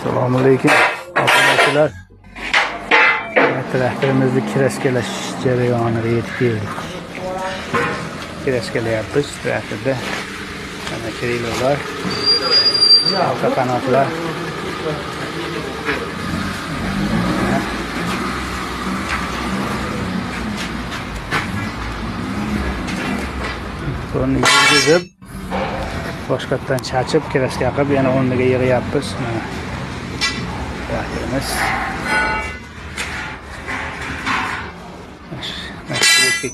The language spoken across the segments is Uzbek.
Assalomu alaykum obunachilar. Traktorimizni kiraskalash jarayoniga yetib keldik. Kiraskelayapmiz traktorda. Mana krilolar, orqa qanotlar. So'rni yurgizib, boshqatdan chachib, kiraska qilib, yana o'rniga yig'yapmiz. Traktorimiz.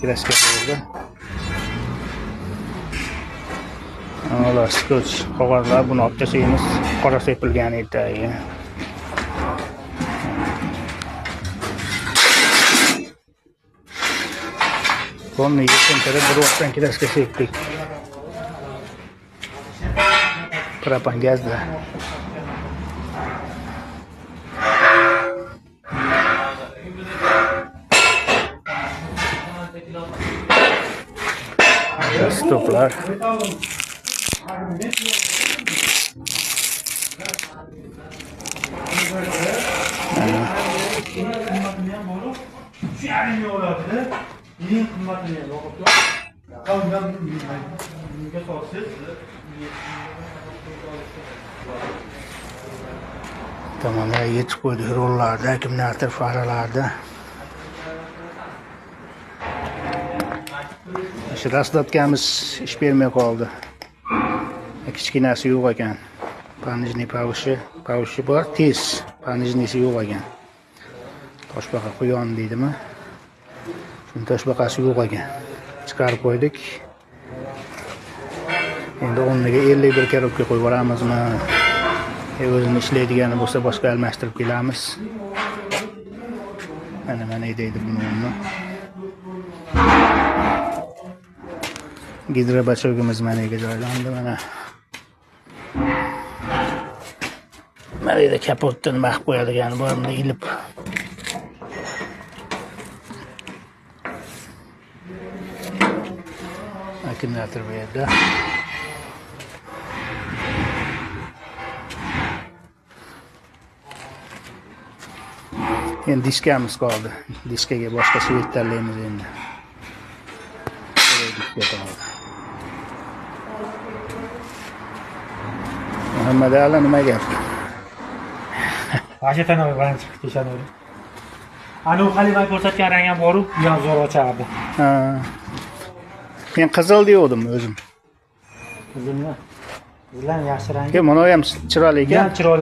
Kiraska bo'ldi. Mana skoch qog'ozlar buni olib tashlashimiz qora sepilgan edi. Buni yechimtirib bir vaqtdan kiraska sepdik. Propan gazda. Stoplar. Tomonlar yetib qo'ydik rollarda, kimlardir faralarda. Shu rasdatgamiz ish bermay qoldi. Kichkinasi yo'q ekan. Panijniy pavushi bor, tez. Panijniysi yo'q ekan. Toshbaqa quyon deydimi? Shuni toshbaqasi yo'q ekan. Chiqarib qo'ydik. Endi o'rniga 51 korobka qo'yib yuboramizmi? O'zini ishlaydigani bo'lsa boshqa almashtirib kelamiz. Mana deydi buni. Gidrobachogimiz mana yerga joylandi. Mana yerda kapotdan maqib qo'yadigan bor, buni ilib. Akkumulyator bu yerda. Endi diskamiz qoldi. Diskaga boshqa svet tanlaymiz endi. Muhammad Ali nima gap? Vashingtonga bilan chiqib keshaverdi. Ana u qalbay ko'rsatgan rang ham bor-u, yon zo'r ochardi. Ha. Men qizil degandim o'zim. Qizilmi? Qizillar yaxshi rang. Mana ham chiroyli ekan. Chiroyli.